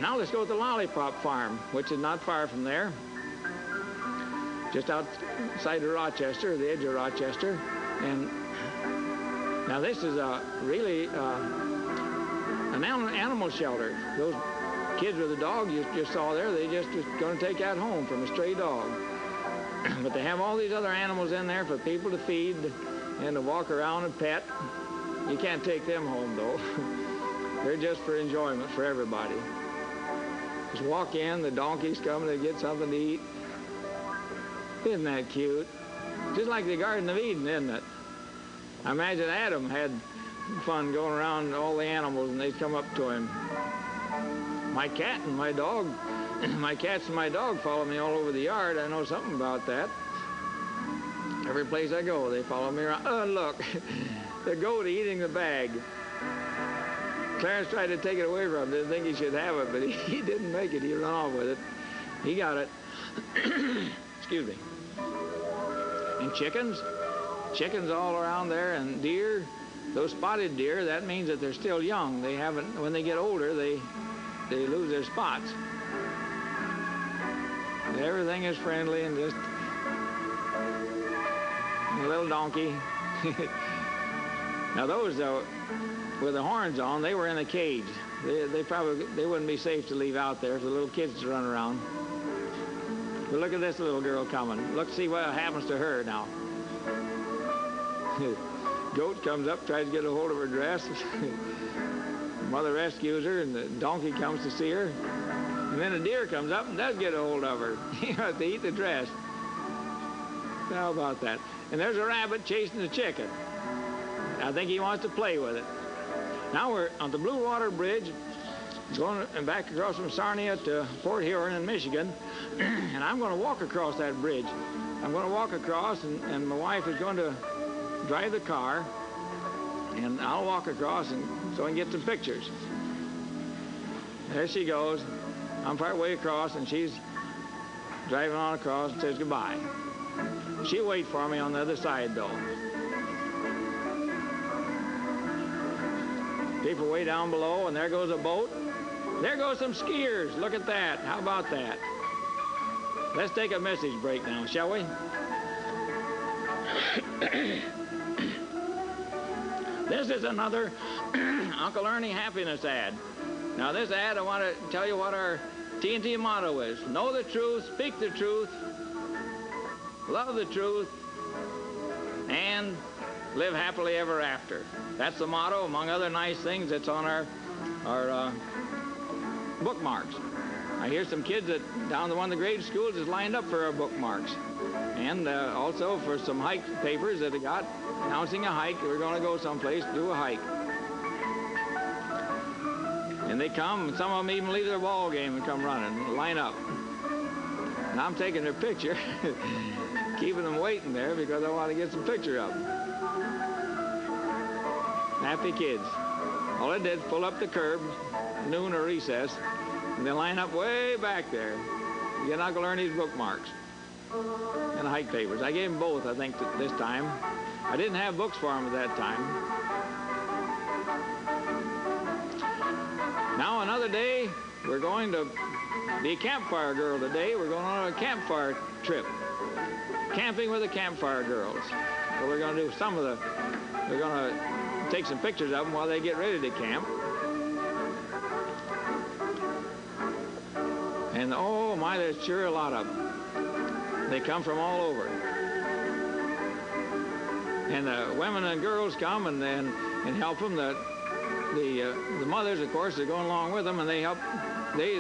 Now let's go to the Lollipop Farm, which is not far from there. Just outside of Rochester, the edge of Rochester. And now this is really an animal shelter. Those kids with the dog you just saw there, they just going to take that home from a stray dog. But they have all these other animals in there for people to feed and to walk around and pet. You can't take them home, though. They're just for enjoyment for everybody. Just walk in, the donkeys come to get something to eat. Isn't that cute? Just like the Garden of Eden, isn't it? I imagine Adam had fun going around all the animals and they'd come up to him. My cat and my dog, my cats and my dog follow me all over the yard. I know something about that. Every place I go, they follow me around. Oh, look, the goat eating the bag. Clarence tried to take it away from him, didn't think he should have it, but he didn't make it. He ran off with it. He got it. Excuse me. And chickens all around there, and deer. Those spotted deer, that means that they're still young. They haven't, when they get older, they lose their spots. Everything is friendly and just a little donkey. Now those with the horns on, they were in a cage. They wouldn't be safe to leave out there for the little kids to run around. But look at this little girl coming. Look, see what happens to her now. Goat comes up, tries to get a hold of her dress. Mother rescues her, and the donkey comes to see her. And then a deer comes up and does get a hold of her. You have to eat the dress. How about that? And there's a rabbit chasing the chicken. I think he wants to play with it. Now we're on the Blue Water Bridge, going back across from Sarnia to Fort Huron in Michigan. And I'm going to walk across that bridge. I'm going to walk across, and my wife is going to drive the car, and I'll walk across and so I can get some pictures. There she goes. I'm part way across, and she's driving on across and says goodbye. She'll wait for me on the other side, though. People way down below, and there goes a boat. There goes some skiers. Look at that. How about that? Let's take a message break now, shall we? This is another Uncle Ernie happiness ad. Now this ad, I want to tell you what our TNT motto is. Know the truth, speak the truth, love the truth, and live happily ever after. That's the motto, among other nice things that's on our bookmarks. I hear some kids down to one of the grade schools is lined up for our bookmarks. And also for some hike papers that they got announcing a hike. We're going to go someplace to do a hike. And they come, and some of them even leave their ball game and come running, line up. And I'm taking their picture, keeping them waiting there because I want to get some picture of them. Happy kids. All I did is pull up the curb, noon or recess, and they line up way back there. Get Uncle Ernie's bookmarks and hike papers. I gave them both, I think, this time. I didn't have books for them at that time. Now another day, we're going to be a Campfire Girl today. We're going on a campfire trip. Camping with the Campfire Girls. So we're going to do we're going to take some pictures of them while they get ready to camp. And oh my, there's sure a lot of them. They come from all over. And the women and girls come and help them. The mothers, of course, are going along with them, and they help. They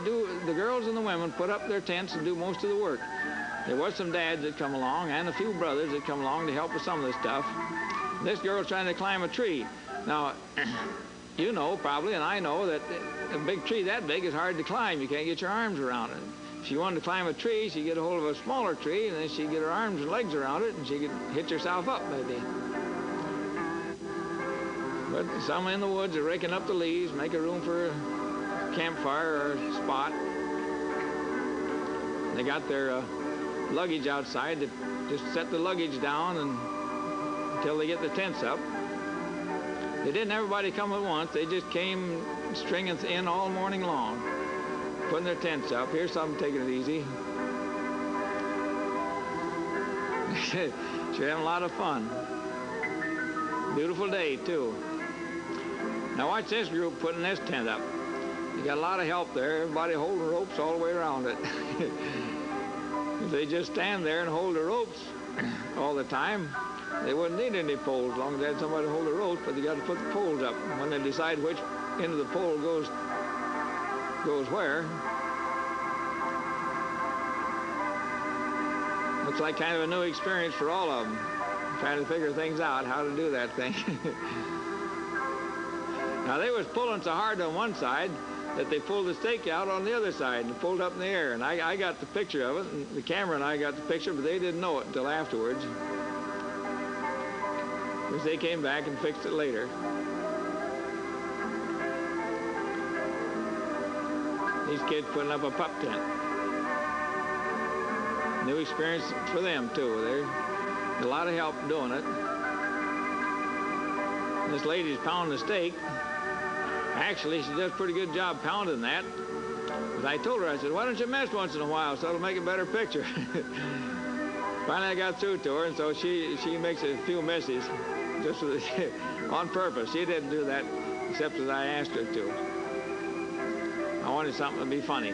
do, the girls and the women put up their tents and do most of the work. There was some dads that come along and a few brothers that come along to help with some of the stuff. This girl's trying to climb a tree. Now, you know probably, and I know, that a big tree that big is hard to climb. You can't get your arms around it. If she wanted to climb a tree, she'd get a hold of a smaller tree, and then she'd get her arms and legs around it, and she could hitch herself up, maybe. But some in the woods are raking up the leaves, make a room for a campfire or a spot. They got their luggage outside. They just set the luggage down until they get the tents up. They didn't everybody come at once. They just came stringing in all morning long, putting their tents up. Here's some taking it easy. Sure having a lot of fun. Beautiful day, too. Now watch this group putting this tent up. You got a lot of help there. Everybody holding ropes all the way around it. If they just stand there and hold the ropes all the time, they wouldn't need any poles as long as they had somebody to hold the ropes, but they got to put the poles up. When they decide which end of the pole goes where, looks like kind of a new experience for all of them, trying to figure things out, how to do that thing. Now, they was pulling so hard on one side that they pulled the stake out on the other side and pulled up in the air. And I got the picture of it, and the camera and I got the picture, but they didn't know it until afterwards, because they came back and fixed it later. These kids putting up a pup tent. New experience for them, too. There's a lot of help doing it. This lady's pounding the steak. Actually, she does a pretty good job pounding that. But I told her, I said, why don't you mess once in a while so it'll make a better picture? Finally, I got through to her, and so she makes a few messes just on purpose. She didn't do that except as I asked her to. I wanted something to be funny.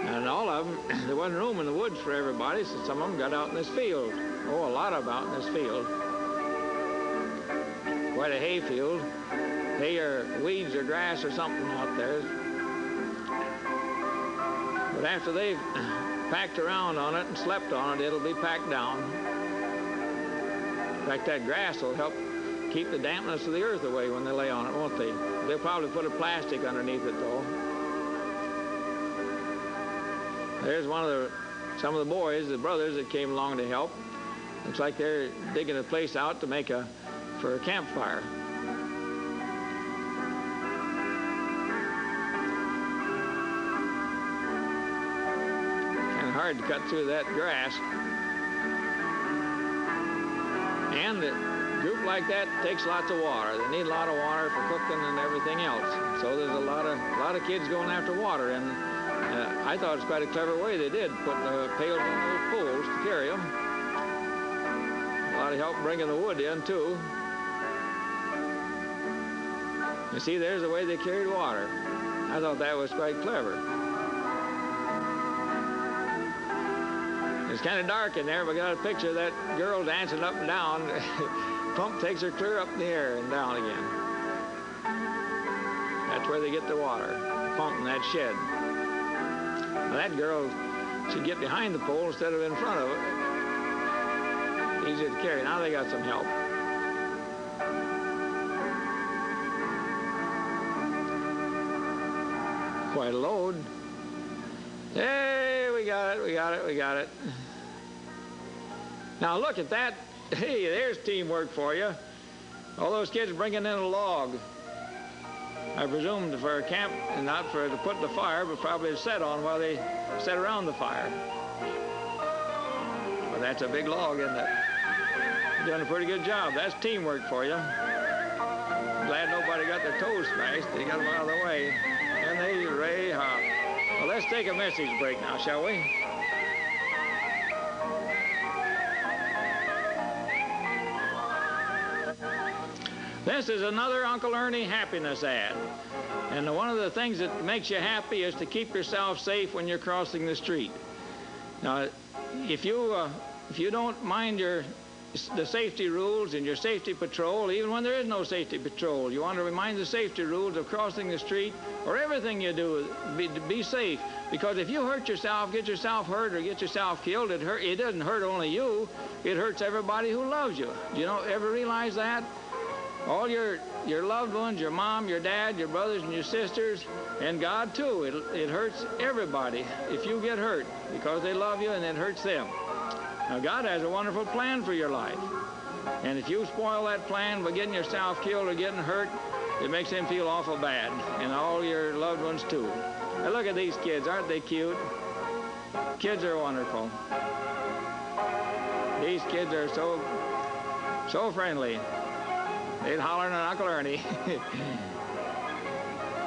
And all of them, there wasn't room in the woods for everybody, so some of them got out in this field. Oh, a lot of them out in this field. Quite a hay field. Hay or weeds or grass or something out there. But after they've packed around on it and slept on it, it'll be packed down. In fact, that grass will help keep the dampness of the earth away when they lay on it, won't they? They'll probably put a plastic underneath it, though. There's some of the boys, the brothers that came along to help. Looks like they're digging a place out to make for a campfire. Kind of hard to cut through that grass. And a group like that takes lots of water. They need a lot of water for cooking and everything else. So there's a lot of kids going after water, and I thought it was quite a clever way they did, putting the pails on those poles to carry them. A lot of help bringing the wood in, too. You see, there's the way they carried water. I thought that was quite clever. It's kind of dark in there, but I got a picture of that girl dancing up and down. Pump takes her clear up in the air and down again. That's where they get the water, pumping that shed. Now that girl should get behind the pole instead of in front of it. Easier to carry. Now they got some help. Quite a load. Hey, we got it. Now look at that. Hey, there's teamwork for you. All those kids bringing in a log. I presumed for a camp, and not to put in the fire, but probably to set on while they set around the fire. Well, that's a big log, isn't it? You're doing a pretty good job. That's teamwork for you. Glad nobody got their toes smashed. They got them out of the way. And they ray hot. Well, let's take a message break now, shall we? This is another Uncle Ernie happiness ad. And one of the things that makes you happy is to keep yourself safe when you're crossing the street. Now, if you don't mind the safety rules and your safety patrol, even when there is no safety patrol, you want to remind the safety rules of crossing the street, or everything you do, be safe. Because if you hurt yourself, get yourself hurt, or get yourself killed, it doesn't hurt only you, it hurts everybody who loves you. Do you ever realize that? All your loved ones, your mom, your dad, your brothers and your sisters, and God too. It hurts everybody if you get hurt, because they love you and it hurts them. Now, God has a wonderful plan for your life. And if you spoil that plan by getting yourself killed or getting hurt, it makes them feel awful bad, and all your loved ones too. Now, look at these kids. Aren't they cute? Kids are wonderful. These kids are so friendly. They'd holler at Uncle Ernie.